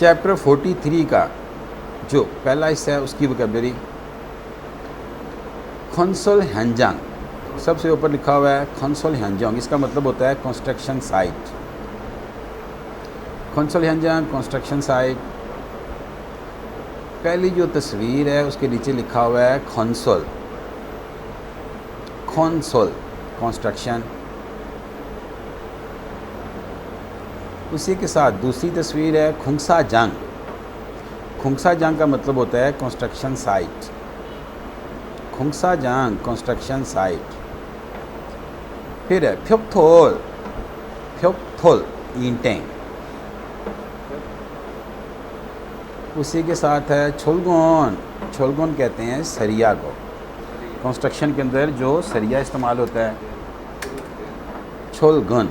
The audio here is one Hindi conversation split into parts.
चैप्टर 43 का जो पहला हिस्सा है उसकी वोकैबुलरी। खंसल हैंजांग, सबसे ऊपर लिखा हुआ है खंसल हैंजांग, इसका मतलब होता है कंस्ट्रक्शन साइट। खंसल हैंजांग कंस्ट्रक्शन साइट। पहली जो तस्वीर है उसके नीचे लिखा हुआ है खंसल, खंसल कंस्ट्रक्शन। उसी के साथ दूसरी तस्वीर है खुंगसा जंग। खुंगसा जंग का मतलब होता है कंस्ट्रक्शन साइट। खुंगसा जंग कंस्ट्रक्शन साइट। फिर है फ्योकथोल, फ्योकथोल ईंटें। उसी के साथ है छोलगोन, छोलगोन कहते हैं सरिया को। कंस्ट्रक्शन के अंदर जो सरिया इस्तेमाल होता है, छोलगन।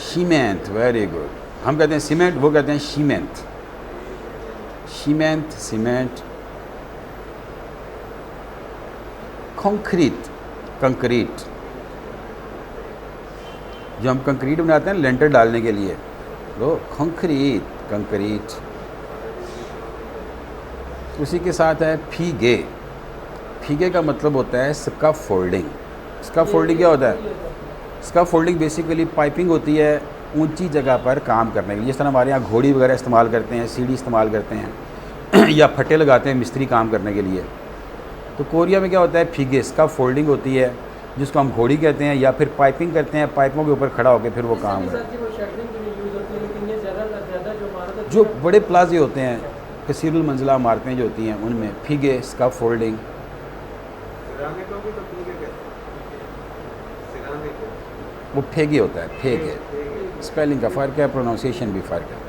Cement, very good. हम कहते हैं सीमेंट, वो कहते हैं cement. Cement, cement. Concrete, concrete, जो हम कंक्रीट बनाते हैं लेंटर डालने के लिए, तो कंक्रीट, कंक्रीट। उसी के साथ है फीगे। फीगे का मतलब होता है स्कैफोल्डिंग। स्कैफोल्डिंग क्या होता है? स्कैफोल्डिंग बेसिकली पाइपिंग होती है ऊंची जगह पर काम करने के लिए। जिस तरह हमारे यहाँ घोड़ी वगैरह इस्तेमाल करते हैं, सीढ़ी इस्तेमाल करते हैं या फट्टे लगाते हैं मिस्त्री काम करने के लिए। तो कोरिया में क्या होता है, फीगे, स्कैफोल्डिंग होती है जिसको हम घोड़ी कहते हैं, या फिर पाइपिंग करते हैं, पाइपों के ऊपर खड़ा होकर फिर वो काम है। जो बड़े प्लाजे होते हैं, कसीरुल मंजिला इमारतें जो होती हैं, उनमें फीगे, स्कैफोल्डिंग। वो फेगे होता है, फेगे। स्पेलिंग का फ़र्क है, प्रोनाउंसिएशन भी फ़र्क है।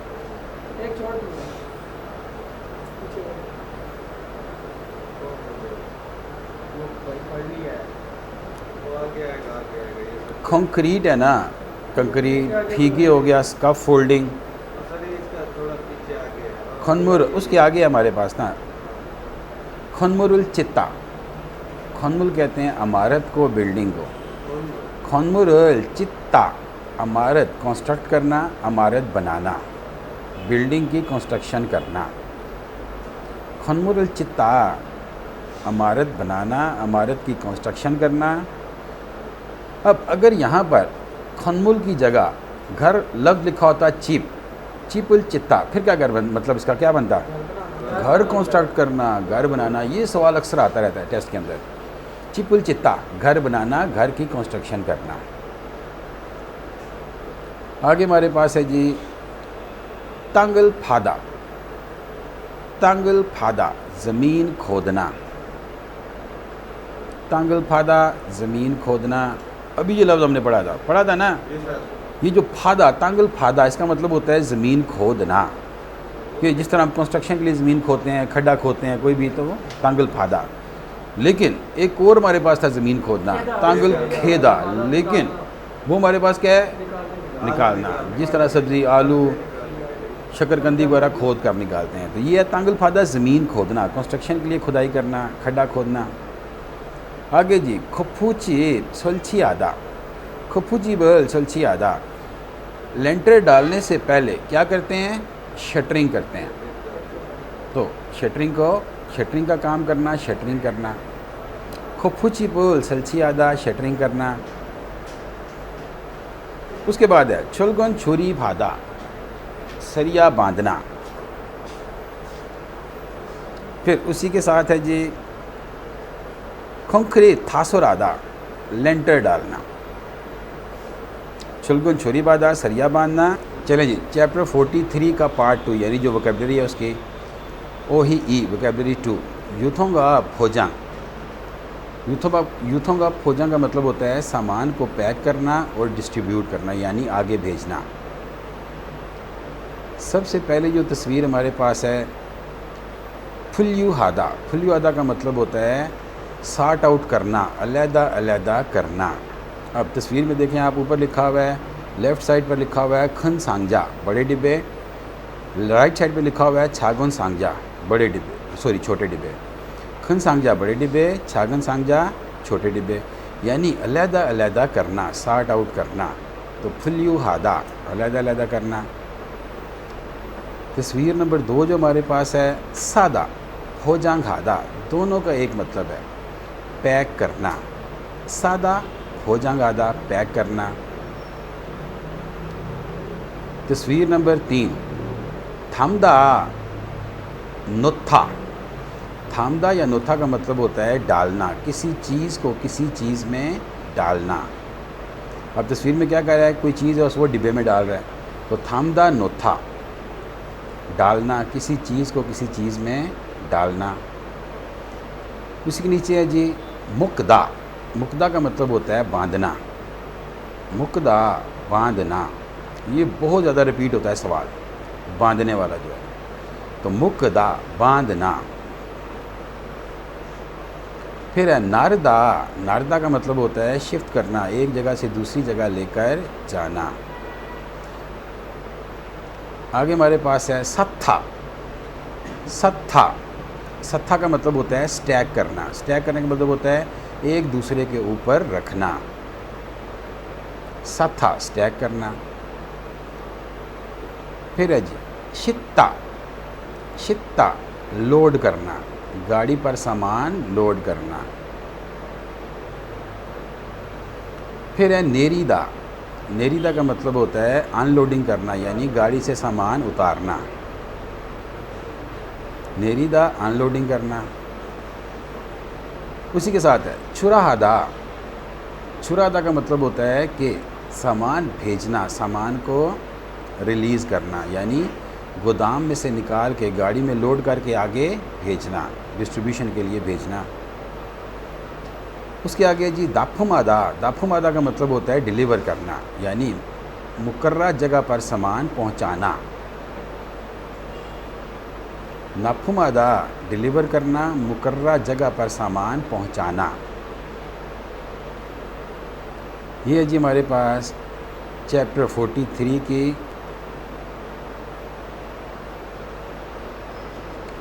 कंक्रीट है ना, कंक्रीट। फीगे हो गया, स्कैफोल्डिंग। खनमुर, उसके आगे हमारे पास ना खनमुरुल चित्ता। खनमुल कहते हैं इमारत को, बिल्डिंग को। खनमुरुल चित्ता, इमारत कंस्ट्रक्ट करना, इमारत बनाना, बिल्डिंग की कंस्ट्रक्शन करना। खनमुरुल चित्ता, इमारत बनाना, इमारत की कंस्ट्रक्शन करना। अब अगर यहाँ पर खनमुल की जगह घर लफ्ज़ लिखा होता चिप, चिपुल चित्ता, फिर क्या घर मतलब इसका क्या बनता? घर कंस्ट्रक्ट करना, घर बनाना। ये सवाल अक्सर आता रहता है टेस्ट के अंदर। चिपुल चित्ता, घर बनाना, घर की कंस्ट्रक्शन करना। आगे हमारे पास है जी तांगल फादा। तांगल फादा, ज़मीन खोदना। तांगल फादा, ज़मीन खोदना। अभी ये लफ्ज़ हमने पढ़ा था ना। ये जो फादा, तांगल फादा, इसका मतलब होता है ज़मीन खोदना। कि जिस तरह हम कंस्ट्रक्शन के लिए ज़मीन खोदते हैं, खड्डा खोदते हैं कोई भी, तो वो तांगल फादा। लेकिन एक और हमारे पास था ज़मीन खोदना, तांगल खेदा। लेकिन वो हमारे पास क्या है? निकालना। जिस तरह सब्ज़ी, आलू, शकरकंदी वगैरह खोद कर हम निकालते हैं, तो ये है तांगल फादा, ज़मीन खोदना, कंस्ट्रक्शन के लिए खुदाई करना, खड्डा खोदना। आगे जी खफूची सलछी आदा। खफूची बल सलछी आदा, लेंटर डालने से पहले क्या करते हैं? शटरिंग करते हैं। तो शटरिंग का काम करना, शटरिंग करना। खफूची बल सलछी आदा, शटरिंग करना। उसके बाद है छुलगन छुरी भादा, सरिया बांधना। फिर उसी के साथ है जी खोंखरे थासोरादा, लेंटर डालना। छुलगुन छुरी बादा, सरिया बांधना। चलें जी, चैप्टर 43 का पार्ट 2, यानी जो वोकैबुलरी है उसकी ओही ई वोकैबुलरी 2। यूथोंगा फोजांग। यूथोंगा फोजांग का मतलब होता है सामान को पैक करना और डिस्ट्रीब्यूट करना, यानी आगे भेजना। सबसे पहले जो तस्वीर हमारे पास है फुल्यू हादा। फुल्यू हादा का मतलब होता है सार्ट आउट करना, अलहदा अलहदा करना। अब तस्वीर में देखें आप, ऊपर लिखा हुआ है, लेफ़्ट साइड पर लिखा हुआ है खन सांगजा, बड़े डिब्बे। राइट साइड पे लिखा हुआ है छागन सांगजा, बड़े डिब्बे, सॉरी छोटे डिब्बे। खन सांगजा बड़े डिब्बे, छागन सांगजा छोटे डिब्बे, यानी अलहदा अलहदा करना, सार्ट आउट करना। तो फुल्यू हादा, अलग-अलग करना। तस्वीर नंबर 2 जो हमारे पास है, सादा हो जांग हादा, दोनों का एक मतलब है पैक करना। सादा हो जांग आदा, पैक करना। तस्वीर नंबर 3 थामदा नुत्था। थामदा या नुत्था का मतलब होता है डालना, किसी चीज़ को किसी चीज़ में डालना। अब तस्वीर में क्या कह रहा है, कोई चीज़ है उसको डिब्बे में डाल रहा है, तो थामदा नुत्था, डालना, किसी चीज़ को किसी चीज़ में डालना। उसी के नीचे है जी मुक्दा। मुक्दा का मतलब होता है बांधना। मुक्दा, बांधना, ये बहुत ज़्यादा रिपीट होता है सवाल, बांधने वाला जो है, तो मुक्दा, बांधना। फिर है नारदा। नारदा का मतलब होता है शिफ्ट करना, एक जगह से दूसरी जगह लेकर जाना। आगे हमारे पास है सत्था। सत्था, सत्था का मतलब होता है स्टैक करना। स्टैक करने का मतलब होता है एक दूसरे के ऊपर रखना। सत्था, स्टैक करना। फिर है जी शित्ता। शित्ता, लोड करना, गाड़ी पर सामान लोड करना। फिर है नेरीदा। नेरीदा का मतलब होता है अनलोडिंग करना, यानी गाड़ी से सामान उतारना। नेरीदा, अनलोडिंग करना। उसी के साथ है चुराहादा। चुराहादा का मतलब होता है कि सामान भेजना, सामान को रिलीज़ करना, यानी गोदाम में से निकाल के गाड़ी में लोड करके आगे भेजना, डिस्ट्रीब्यूशन के लिए भेजना। उसके आगे जी दाफुमादा। दाफुमादा का मतलब होता है डिलीवर करना, यानी मुकर्रा जगह पर सामान पहुंचाना। नाफुमादा, डिलीवर करना, मुकर्रा जगह पर सामान पहुंचाना। ये है जी हमारे पास चैप्टर 43 की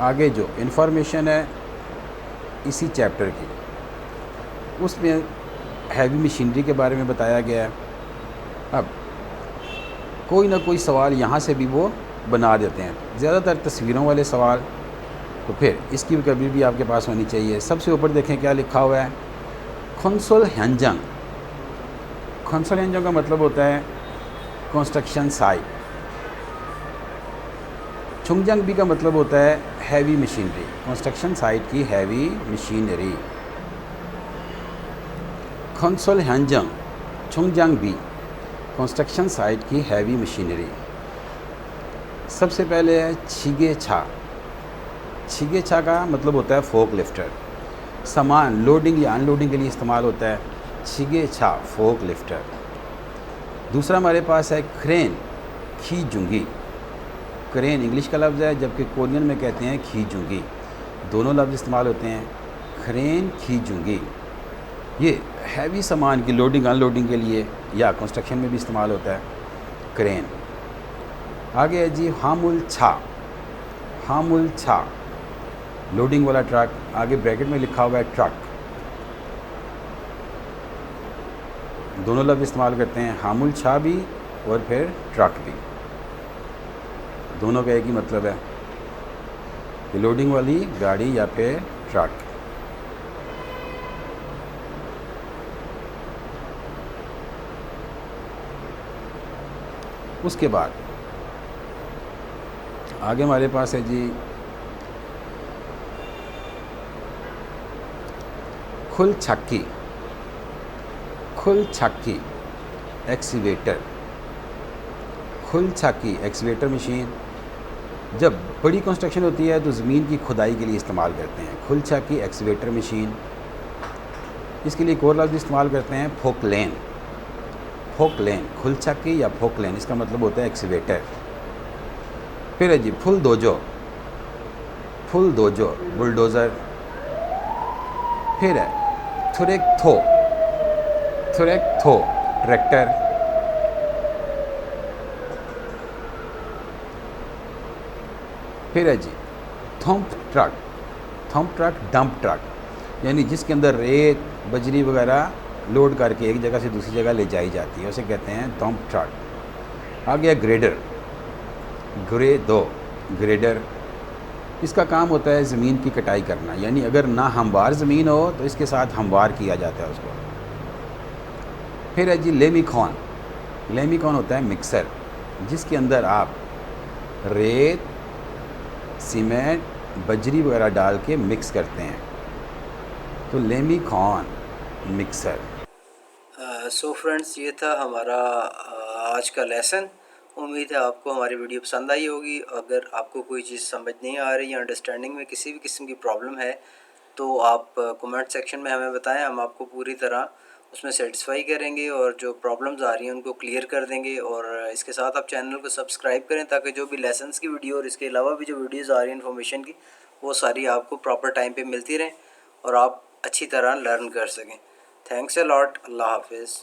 आगे जो इन्फॉर्मेशन है इसी चैप्टर की, उसमें हैवी मशीनरी के बारे में बताया गया है। अब कोई ना कोई सवाल यहाँ से भी वो बना देते हैं, ज़्यादातर तस्वीरों वाले सवाल, तो फिर इसकी रिकवरी भी आपके पास होनी चाहिए। सबसे ऊपर देखें क्या लिखा हुआ है, खंसुल हंजंग। खंसुल हंजंग का मतलब होता है कंस्ट्रक्शन साइट। छुंगजंग भी का मतलब होता है हैवी मशीनरी, कंस्ट्रक्शन साइट की हैवी मशीनरी। खंसुल हंजंग, छुंगजंग भी, कंस्ट्रक्शन साइट की हैवी मशीनरी। सबसे पहले है छिगे छा। छिगे छा का मतलब होता है फोक लिफ्टर, सामान लोडिंग या अनलोडिंग के लिए इस्तेमाल होता है छिगे छा, फोक लिफ्टर। दूसरा हमारे पास है क्रेन, खीजुंगी। क्रेन इंग्लिश का लफ्ज़ है, जबकि कोरियन में कहते हैं खीजुंगी। दोनों लफ्ज़ इस्तेमाल होते हैं, क्रेन, खीजुंगी। ये हैवी सामान की लोडिंग अनलोडिंग के लिए या कंस्ट्रक्शन में भी इस्तेमाल होता है क्रेन। आगे है जी हामुल छा। हामुल छा, लोडिंग वाला ट्रक, आगे ब्रैकेट में लिखा हुआ है ट्रक। दोनों लफ्ज़ इस्तेमाल करते हैं, हामुल छा भी और फिर ट्रक भी, दोनों का एक ही मतलब है कि लोडिंग वाली गाड़ी या फिर ट्रक। उसके बाद आगे हमारे पास है जी खुल छक्की। खुल छक्की, एक्सीवेटर। खुल छक्की, एक्सीवेटर मशीन जब बड़ी कंस्ट्रक्शन होती है तो ज़मीन की खुदाई के लिए इस्तेमाल करते हैं, खुल छक्की एक्सीवेटर मशीन। इसके लिए एक और लफ्ज़ इस्तेमाल करते हैं फोकलेन। फोकलेन, खुल छक्की या फोकलेन, इसका मतलब होता है एक्सीवेटर। फिर है जी फुल दोजो। फुल दोजो, बुलडोज़र। फिर है थुरेक थो। थुरेक थो, ट्रैक्टर। फिर है जी थम्प ट्रक। थम्प ट्रक, डंप ट्रक, यानी जिसके अंदर रेत बजरी वगैरह लोड करके एक जगह से दूसरी जगह ले जाई जाती है, उसे कहते हैं डंप ट्रक। आ गया ग्रेडर, ग्रेडर, इसका काम होता है ज़मीन की कटाई करना, यानी अगर ना हमवार ज़मीन हो तो इसके साथ हमवार किया जाता है उसको। फिर है जी लेमिकॉन, लेमिकॉन होता है मिक्सर, जिसके अंदर आप रेत, सीमेंट, बजरी वगैरह डाल के मिक्स करते हैं, तो लेमिकॉन मिक्सर। सो फ्रेंड्स, ये था हमारा आज का लेसन। उम्मीद है आपको हमारी वीडियो पसंद आई होगी। अगर आपको कोई चीज़ समझ नहीं आ रही या अंडरस्टैंडिंग में किसी भी किस्म की प्रॉब्लम है तो आप कमेंट सेक्शन में हमें बताएं, हम आपको पूरी तरह उसमें सेटिस्फाई करेंगे और जो प्रॉब्लम्स आ रही हैं उनको क्लियर कर देंगे। और इसके साथ आप चैनल को सब्सक्राइब करें ताकि जो भी लेसन्स की वीडियो और इसके अलावा भी जो वीडियोज़ आ रही हैं इन्फॉर्मेशन की, वो सारी आपको प्रॉपर टाइम पर मिलती रहें और आप अच्छी तरह लर्न कर सकें। Thanks a lot. अल्लाह हाफिज़।